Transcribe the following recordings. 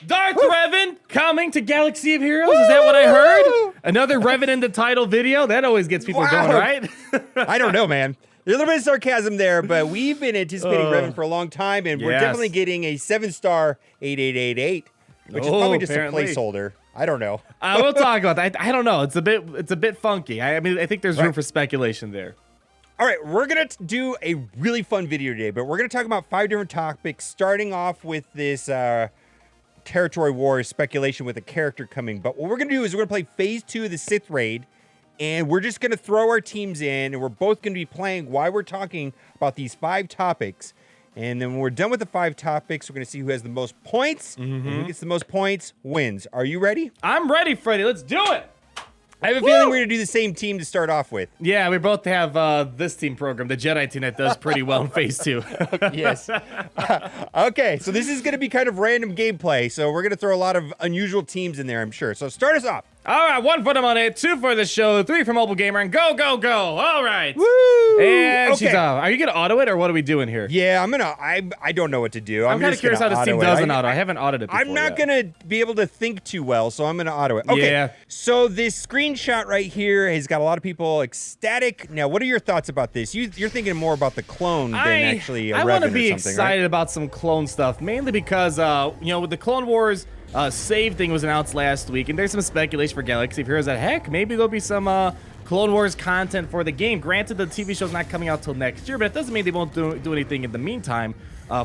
Darth Revan coming to Galaxy of Heroes. Is that what I heard? Another Revan in the title video? That always gets people going, right? I don't know, man. There's a little bit of sarcasm there, but we've been anticipating Revan for a long time, and we're definitely getting a 7-star 8888, which is probably just apparently. a placeholder. I don't know. We'll talk about that. I don't know. It's a bit funky. I mean, I think there's room for speculation there. All right, we're going to do a really fun video today, but we're going to talk about 5 different topics, starting off with this Territory Wars speculation with a character coming. But what we're going to do is we're going to play Phase 2 of the Sith Raid, and we're just going to throw our teams in, and we're both going to be playing while we're talking about these 5 topics. And then when we're done with the 5 topics, we're going to see who has the most points, and who gets the most points wins. Are you ready? I'm ready, Freddy. Let's do it. I have a feeling we're going to do the same team to start off with. Yeah, we both have this team program, the Jedi team, that does pretty well in Phase 2. Yes. Okay, so this is going to be kind of random gameplay, so we're going to throw a lot of unusual teams in there, I'm sure. So start us off. All right, 1 for the money, 2 for the show, 3 for MobileGamer, and go, go, go. All right. Woo! And Okay. she's off. Are you going to auto it, or what are we doing here? Yeah, I don't know what to do. I'm kind of curious how this team does an auto. I haven't audited it before I'm not yet. going to be able to think too well, so I'm going to auto it. Okay, Yeah. so this screenshot right here has got a lot of people ecstatic. Now, what are your thoughts about this? You're thinking more about the clone than actually a Revan or something, I want to be right? excited about some clone stuff, mainly because, with the Clone Wars save thing was announced last week, and there's some speculation for Galaxy of Heroes that, heck, maybe there'll be some Clone Wars content for the game. Granted, the TV show's not coming out till next year, but it doesn't mean they won't do anything in the meantime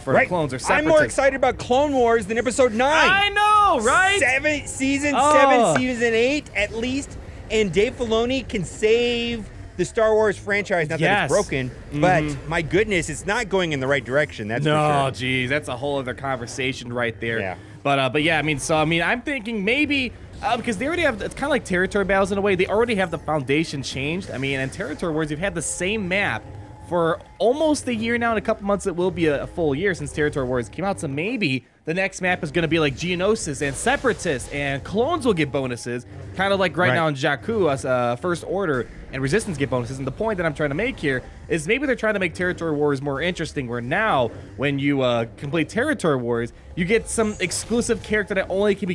for the clones or separatists. I'm more excited about Clone Wars than Episode 9. I know, right? Season 7, Season 8, at least. And Dave Filoni can save the Star Wars franchise, not that it's broken, but my goodness, it's not going in the right direction. That's for sure. Geez, that's a whole other conversation right there. Yeah. But yeah, I'm thinking maybe because they already have, it's kind of like territory battles in a way. They already have the foundation changed. I mean, in Territory Wars, you've had the same map for almost a year now. In a couple months, it will be a full year since Territory Wars came out. So maybe the next map is going to be like Geonosis and Separatists, and clones will get bonuses, kind of like right now in Jakku, First Order and Resistance get bonuses. And the point that I'm trying to make here is maybe they're trying to make Territory Wars more interesting, where now when you complete Territory Wars, you get some exclusive character that only can be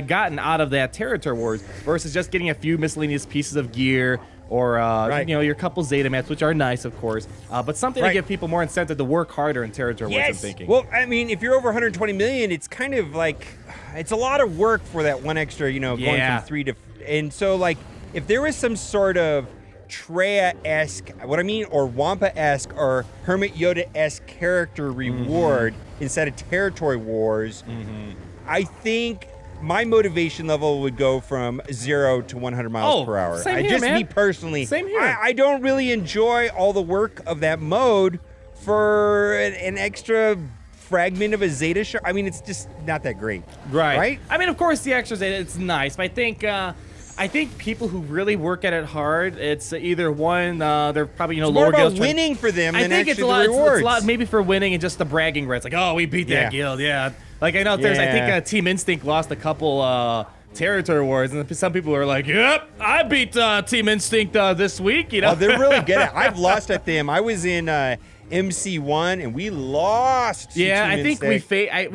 gotten out of that Territory Wars, versus just getting a few miscellaneous pieces of gear or your couple Zeta maps, which are nice, of course, but something to give people more incentive to work harder in Territory Wars, I'm thinking. Well, I mean, if you're over 120 million, it's kind of like, it's a lot of work for that one extra, going from 3 to, and so like, if there was some sort of Traya-esque, or Wampa-esque or Hermit Yoda-esque character reward instead of Territory Wars, I think my motivation level would go from 0 to 100 miles per hour. Same here, man. Me personally, same here. I don't really enjoy all the work of that mode for an extra fragment of a Zeta shard. I mean, it's just not that great. Right? I mean, of course, the extra Zeta, it's nice, but I think people who really work at it hard, it's either one, they're probably, it's lower more about guilds. winning for them than actually it's a the lot, rewards. It's a lot maybe for winning and just the bragging rights. Like, oh, we beat that guild, Like, I know there's, I think Team Instinct lost a couple Territory Wars, and some people are like, yep, I beat Team Instinct this week, Oh, they're really good at it. I've lost at them. I was in MC1, and we lost. I think we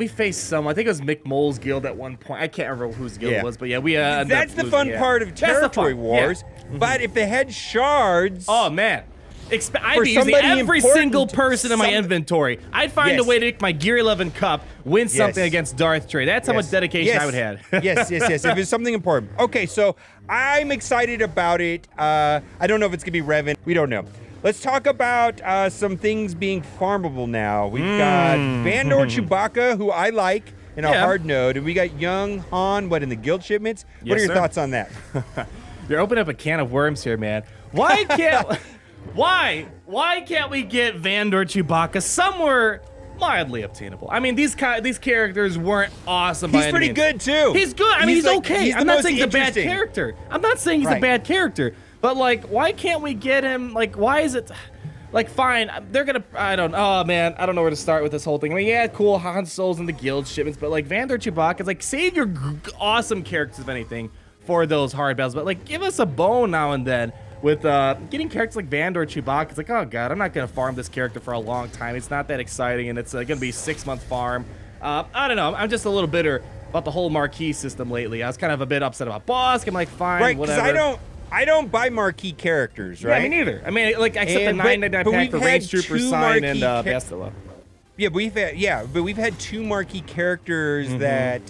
faced some. I think it was Mick Mole's guild at one point. I can't remember whose guild it was, but we. That's the fun part of Territory Wars. But if they had shards, oh man, I'd be using every single person in my inventory. I'd find a way to make my Gear 11 Cup win something against Darth Trey. That's how much dedication I would have. yes. If it's something important. Okay, so I'm excited about it. I don't know if it's gonna be Revan. We don't know. Let's talk about some things being farmable now. We've got Vandor Chewbacca, who I like, in a hard node, and we got young Han, in the guild shipments? What are your thoughts on that? You're opening up a can of worms here, man. Why can't we get Vandor Chewbacca somewhere mildly obtainable? I mean, these characters weren't awesome by any means. He's pretty good, too. He's good. I mean, he's okay. I'm not saying he's a bad character. I'm not saying he's a bad character. But, why can't we get him, why is it, fine, they're gonna, I don't know where to start with this whole thing. I mean, cool, Han Solo's in the guild shipments, but, Vandor Chewbacca, save your awesome characters, if anything, for those hard battles. But, give us a bone now and then with getting characters like Vandor Chewbacca. It's like, oh, God, I'm not gonna farm this character for a long time. It's not that exciting, and it's gonna be a 6-month farm. I don't know, I'm just a little bitter about the whole marquee system lately. I was kind of a bit upset about Bosk. I'm like, fine, Right, because whatever. I don't buy marquee characters, right? Yeah, me neither. I mean, like, except And- the but- $9.99 but pack we've for had Range Trooper, two Sign, and marquee Bastila. but we've had 2 marquee characters that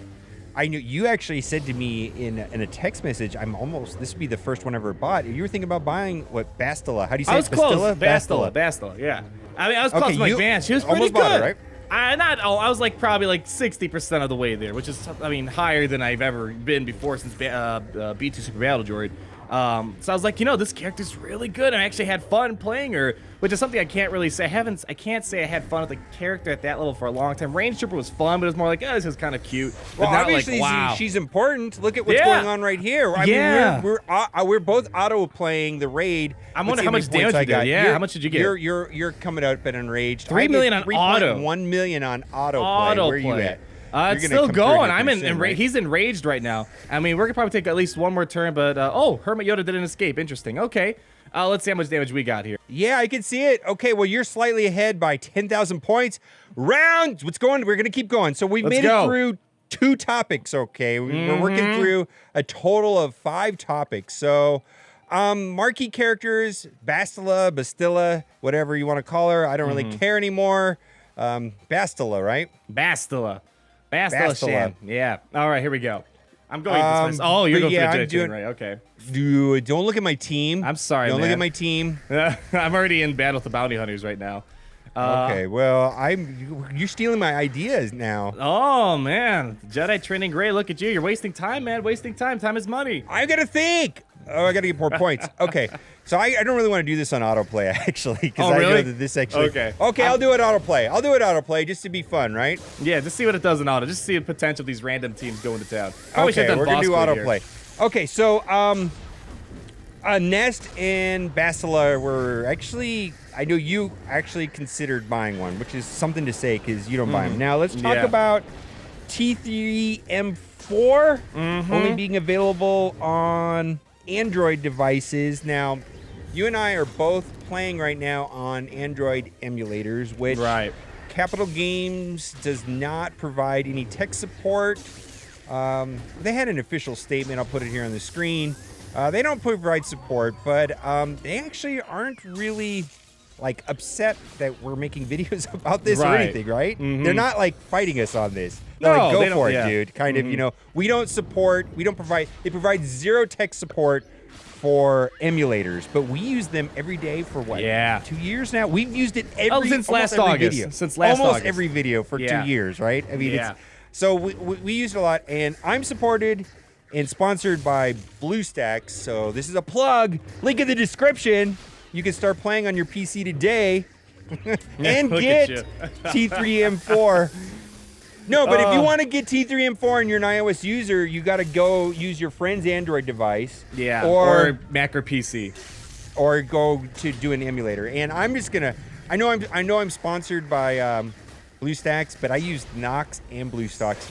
I knew. You actually said to me in a text message, this would be the first one I ever bought. You were thinking about buying what, Bastila? How do you say I was it? close. Bastila. Bastila, yeah. I mean, I was close. Okay, I'm like, you man, she was pretty almost good. bought it, right? I was like probably like 60% of the way there, which is, I mean, higher than I've ever been before since B2 Super Battle Droid. So I was like, this character's really good. I actually had fun playing her, which is something I can't really say. I can't say I had fun with the character at that level for a long time. Range Trooper was fun, but it was more like, oh, this is kind of cute. But Well, not obviously, like, wow. she's important. Look at what's Yeah. going on right here. I Yeah. mean, we're both auto playing the raid. I'm Let's wondering see how much points damage I you did. got. Yeah, how much did you get? You're coming out at enraged. 3 million on auto. 1 million on auto play. Where are you at? It's You're gonna still come through going. here I'm pretty in. soon, right? He's enraged right now. I mean, we're gonna probably take at least one more turn. But Hermit Yoda didn't escape. Interesting. Okay. Let's see how much damage we got here. Yeah, I can see it. Okay, well, you're slightly ahead by 10,000 points. Rounds. We're going to keep going. So we've Let's made go. it through 2 topics, okay? We're working through a total of 5 topics. So marquee characters, Bastila, whatever you want to call her. I don't really care anymore. Bastila, right? Bastila. Bastila. Shan. Yeah. All right, here we go. I'm going this way. Oh, you're but going yeah, for the I'm J doing- right? Okay. Dude, don't look at my team. I'm sorry, Don't look man. at my team. I'm already in battle with the bounty hunters right now. Okay, well, you're stealing my ideas now. Oh man, Jedi training gray. Look at you. You're wasting time, man. Wasting time. Time is money. I gotta think. Oh, I gotta get more points. Okay, so I don't really want to do this on autoplay actually, because Oh, I really? know that this actually. Okay. I'll do it autoplay. I'll do it autoplay just to be fun, right? Yeah, just see what it does in auto. Just see the potential of these random teams going to town. Probably Okay, should've done we're gonna do boss play here. autoplay. Okay, so Nest and Bastila were actually. I know you actually considered buying one, which is something to say because you don't buy them. Now let's talk Yeah. about T3M4 only being available on Android devices. Now, you and I are both playing right now on Android emulators, which Right. Capital Games does not provide any tech support. They had an official statement. I'll put it here on the screen. They don't provide support, but they actually aren't really like upset that we're making videos about this or Right. anything, right? Mhm. They're not like fighting us on this. They're No, like, they go don't- for it, yeah. dude. Kind of, we don't provide 0 tech support for emulators, but we use them every day for what? Yeah. 2 years now. We've used it Since last every August. video. Since last almost August. every video for Yeah. 2 years, right? I mean, Yeah. so we use it a lot, and I'm supported and sponsored by BlueStacks. So this is a plug. Link in the description. You can start playing on your PC today and Look at get you. T3M4. No, but if you want to get T3M4 and you're an iOS user, you got to go use your friend's Android device. Yeah. Or Mac or PC. or go to do an emulator. And I'm just gonna. I know I'm sponsored by BlueStacks, but I use Nox and BlueStacks.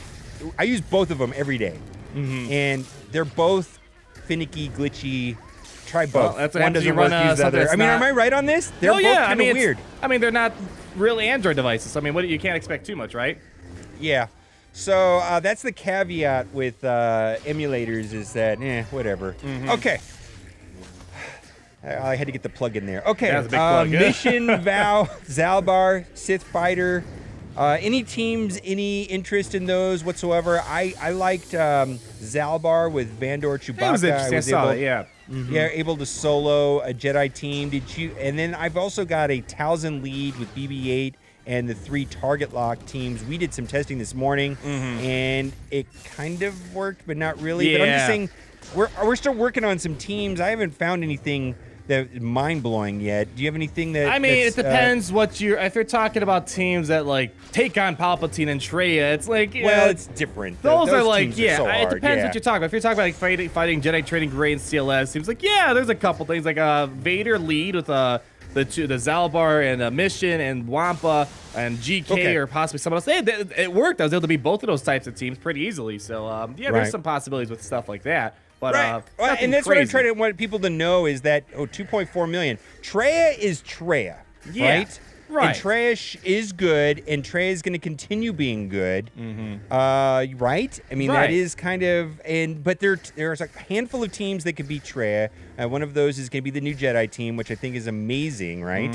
I use both of them every day, and they're both finicky, glitchy. Try both. Well, that's what one happens doesn't when work. you run, Use the something other. that's I mean, not- am I right on this? They're Oh both yeah, kind of weird. I mean, they're not really Android devices. I mean, you can't expect too much, right? Yeah. So that's the caveat with emulators is that, whatever. Okay. I had to get the plug in there. Okay. That's a big plug. Mission, Vow, Zalbar, Sith Fighter. Any teams, any interest in those whatsoever? I liked Zalbar with Vandor Chewbacca. That was interesting. I saw it. Yeah. Yeah, able to solo a Jedi team. Did you? And then I've also got a Talzin lead with BB-8 and the 3 target lock teams. We did some testing this morning, and it kind of worked, but not really. But I'm just Yeah. saying, we're still working on some teams. I haven't found anything that mind blowing yet. Do you have anything that? I mean, that's, it depends what you're. If you're talking about teams that like take on Palpatine and Traya, it's like Well, it's different. those are like teams are so it hard, depends yeah. what you're talking about. If you're talking about like fighting Jedi Training Gray and CLS, seems like there's a couple things like Vader lead with the Zalbar and Mission and Wampa and GK Okay. or possibly someone else. It worked. I was able to beat both of those types of teams pretty easily. So Right. there's some possibilities with stuff like that. But Right. Well, nothing and that's crazy. what I'm trying to want people to know is that 2.4 million. Traya is Traya, Yeah. right? Right. And trash is good, and Trey is going to continue being good. Right? I mean, that is kind of, but there's a handful of teams that could beat Trey. One of those is going to be the new Jedi team, which I think is amazing, right?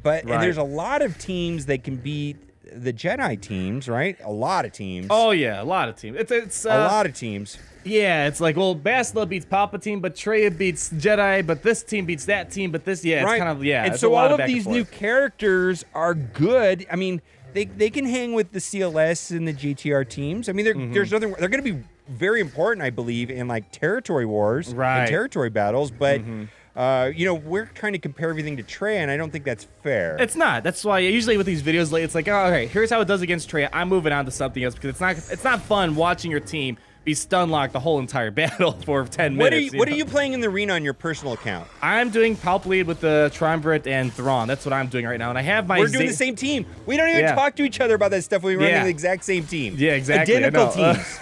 But and there's a lot of teams that can beat the Jedi teams, right? A lot of teams. Oh yeah, a lot of teams. It's a lot of teams. Yeah, it's like, well, Bastila beats Palpatine, but Trey beats Jedi, but this team beats that team, but this, it's kind of, And so all of these new characters are good. I mean, they can hang with the CLS and the GTR teams. I mean, there's nothing. They're going to be very important, I believe, in like territory wars and territory battles. But you know, we're trying to compare everything to Trey, and I don't think that's fair. It's not. That's why usually with these videos, it's like, oh, all right, here's how it does against Trey. I'm moving on to something else because it's not fun watching your team be stun locked the whole entire battle for 10 minutes. What are you playing in the arena on your personal account? I'm doing Palp lead with the Triumvirate and Thrawn. That's what I'm doing right now, and I have my. We're doing the same team. We don't even talk to each other about that stuff. We're running the exact same team. Yeah, exactly. Identical teams.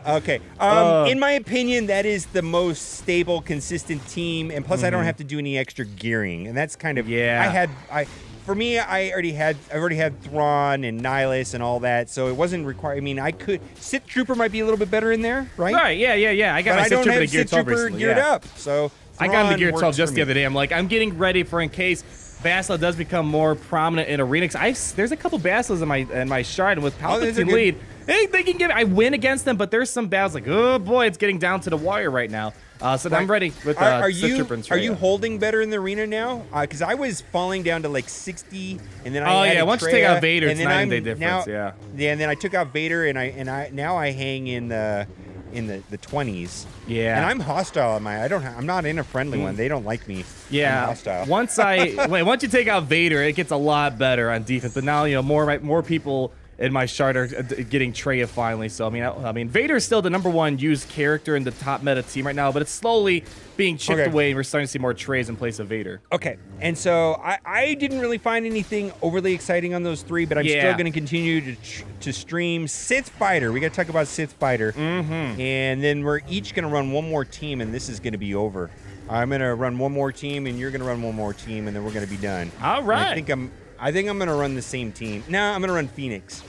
Okay. In my opinion, that is the most stable, consistent team, and plus I don't have to do any extra gearing, and that's kind of For me, I've already had Thrawn and Nihilus and all that, so it wasn't required. I mean, I could Sith Trooper might be a little bit better in there, right? Right, yeah. I got my Sith Trooper geared 12 recently. Geared up, so I got him to gear 12 just the other day. I'm like, I'm getting ready for in case Bastila does become more prominent in arena. There's a couple Bastilas in my shard, and with Palpatine lead, hey, they can I win against them, but there's some battles like, oh boy, it's getting down to the wire right now. So I'm ready with Sith Trooper and Are you holding better in the arena now? Because I was falling down to like 60, and then I once you take out Vader, it's night and day difference. Yeah, and then I took out Vader, and now I hang in the 20s. Yeah. And I'm hostile on I'm not in a friendly one. They don't like me. Yeah. I'm hostile. Once you take out Vader, it gets a lot better on defense. But now, more people in my shard are getting Trey finally. So I mean, Vader's still the #1 used character in the top meta team right now, but it's slowly being chipped away, and we're starting to see more Treys in place of Vader. Okay, and so I didn't really find anything overly exciting on those three, but I'm still going to continue to stream Sith Fighter. We got to talk about Sith Fighter, and then we're each going to run one more team, and this is going to be over. I'm going to run one more team, and you're going to run one more team, and then we're going to be done. All right. I think I'm going to run the same team. No, I'm going to run Phoenix.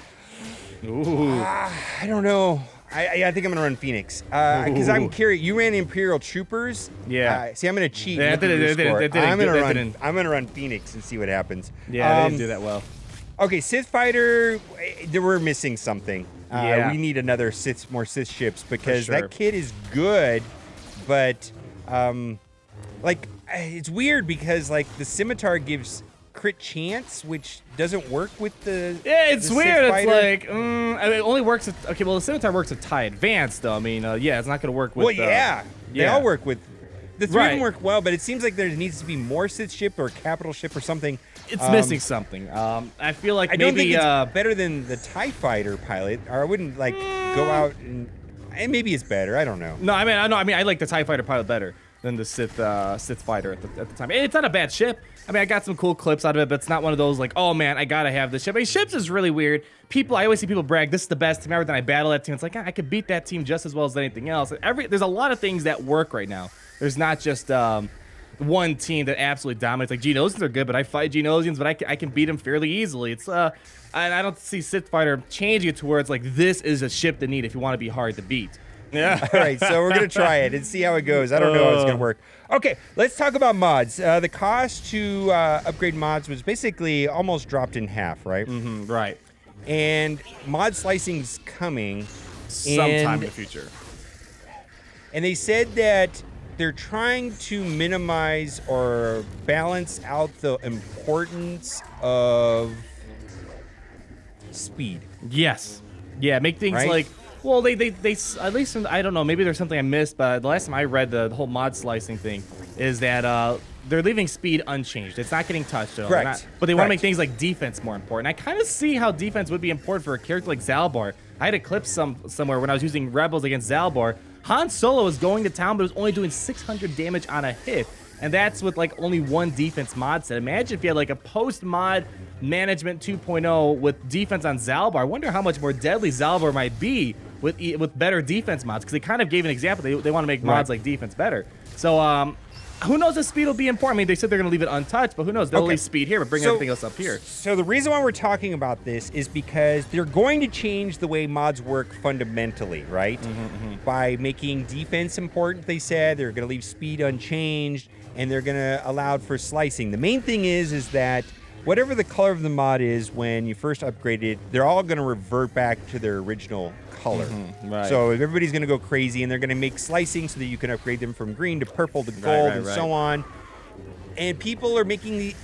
Ooh. I don't know. I think I'm going to run Phoenix. Because I'm curious. You ran Imperial Troopers. Yeah. See, I'm going to cheat. I'm going to run Phoenix and see what happens. Yeah, they didn't do that well. Okay, Sith Fighter, we're missing something. We need more Sith ships because that kid is good, but it's weird because the Scimitar gives crit chance, which doesn't work with the it's the weird. Sith Fighter. It's like it only works with, the Scimitar works with TIE Advanced though. I mean, it's not going to work with they all work with the three of them work well, but it seems like there needs to be more Sith ship or capital ship or something. It's missing something. I feel like I don't think it's better than the TIE Fighter pilot, or I wouldn't go out and maybe it's better. I don't know. No, I mean I like the TIE Fighter pilot better than the Sith Fighter at the time. And it's not a bad ship. I mean, I got some cool clips out of it, but it's not one of those like, oh man, I gotta have this ship. I mean, ships is really weird. I always see people brag, this is the best team ever. Then I battle that team. It's like, I could beat that team just as well as anything else. There's a lot of things that work right now. There's not just one team that absolutely dominates. Like Geonosians are good, but I fight Geonosians, but I can beat them fairly easily. It's and I don't see Sith Fighter changing it to where it's like this is a ship to need if you want to be hard to beat. Yeah. All right, so we're going to try it and see how it goes. I don't know how it's going to work. Okay, let's talk about mods. The cost to upgrade mods was basically almost dropped in half, right? Mm-hmm, right. And mod slicing's coming. Sometime in the future. And they said that they're trying to minimize or balance out the importance of speed. Yes. Yeah, make things like... Well, they at least, I don't know, maybe there's something I missed, but the last time I read the whole mod slicing thing is that they're leaving speed unchanged. It's not getting touched at all. Correct. But they want to make things like defense more important. I kind of see how defense would be important for a character like Zalbar. I had a clip somewhere when I was using Rebels against Zalbar. Han Solo was going to town, but was only doing 600 damage on a hit. And that's with only one defense mod set. Imagine if you had a post-mod management 2.0 with defense on Zalbar. I wonder how much more deadly Zalbar might be with better defense mods, because they kind of gave an example. They want to make mods like defense better. So who knows if speed will be important? I mean, they said they're going to leave it untouched, but who knows? They'll leave speed here, but bring everything else up here. So the reason why we're talking about this is because they're going to change the way mods work fundamentally, right? By making defense important, they said. They're going to leave speed unchanged, and they're going to allow for slicing. The main thing is that whatever the color of the mod is when you first upgrade it, they're all going to revert back to their original color. Right. So everybody's going to go crazy, and they're going to make slicing so that you can upgrade them from green to purple to gold and so on. And people are making,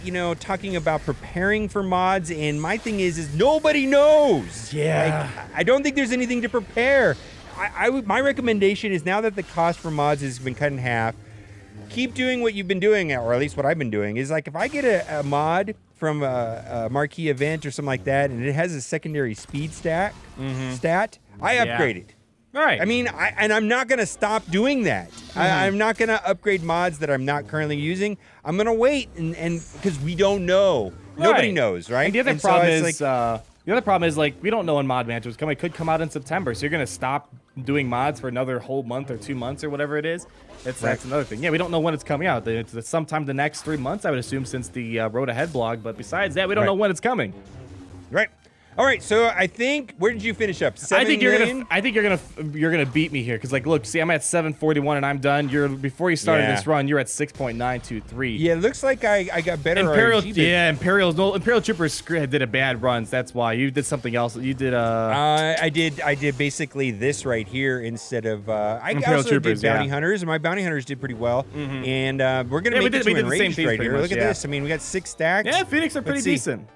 talking about preparing for mods, and my thing is nobody knows. Yeah. Like, I don't think there's anything to prepare. My recommendation is, now that the cost for mods has been cut in half, keep doing what you've been doing, or at least what I've been doing, is like if I get a mod from a marquee event or something like that, and it has a secondary speed stat, I upgrade it. Right. I mean, I'm not going to stop doing that. I'm not going to upgrade mods that I'm not currently using. I'm going to wait, and because we don't know. Nobody knows, right? And the other problem is, like, we don't know when Mod Manager is coming. It could come out in September, so you're going to stop doing mods for another whole month or 2 months or whatever it is. That's another thing. Yeah, we don't know when it's coming out. It's sometime the next 3 months, I would assume, since the Road Ahead blog. But besides that, we don't know when it's coming. Right. All right. So I think, where did you finish up? 7 million? I think you're gonna beat me here, because, like, look, see, I'm at 741 and I'm done. Before you started this run, you're at 6.923. Yeah, it looks like I got better. Imperial Troopers did a bad run. So that's why you did something else. You did I did basically this right here instead of I also did bounty hunters, and my bounty hunters did pretty well. And we're gonna make it to enraged right here. Look at this. I mean, we got 6 stacks. Yeah, Phoenix are pretty decent.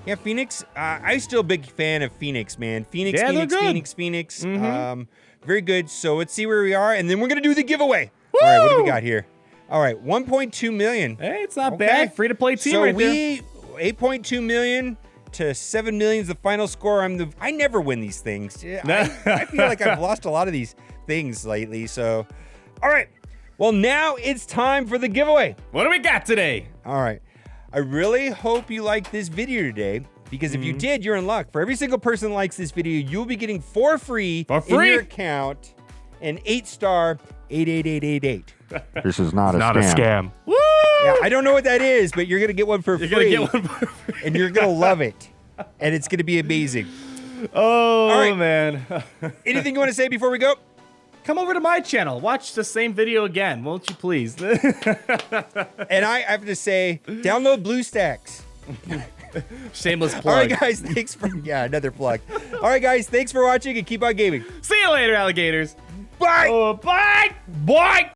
Yeah, Phoenix. I'm still a big fan of Phoenix, man. Phoenix. Very good. So let's see where we are, and then we're gonna do the giveaway. Woo! All right, what do we got here? All right, 1.2 million. Hey, it's not bad. Free to play team so right there. 8.2 million to 7 million is the final score. I never win these things. I feel like I've lost a lot of these things lately. So, all right. Well, now it's time for the giveaway. What do we got today? All right. I really hope you liked this video today, because if you did, you're in luck. For every single person that likes this video, you'll be getting for free in your account an 8-star 88888. This is not a scam. Woo! Yeah, I don't know what that is, but you're going to get one for free. You're going to get one for free. And you're going to love it. And it's going to be amazing. Oh, all right, man. Anything you want to say before we go? Come over to my channel. Watch the same video again, won't you please? And I have to say, download BlueStacks. Shameless plug. All right, guys, thanks for... Yeah, another plug. All right, guys, thanks for watching, and keep on gaming. See you later, alligators. Bye! Bye! Bye!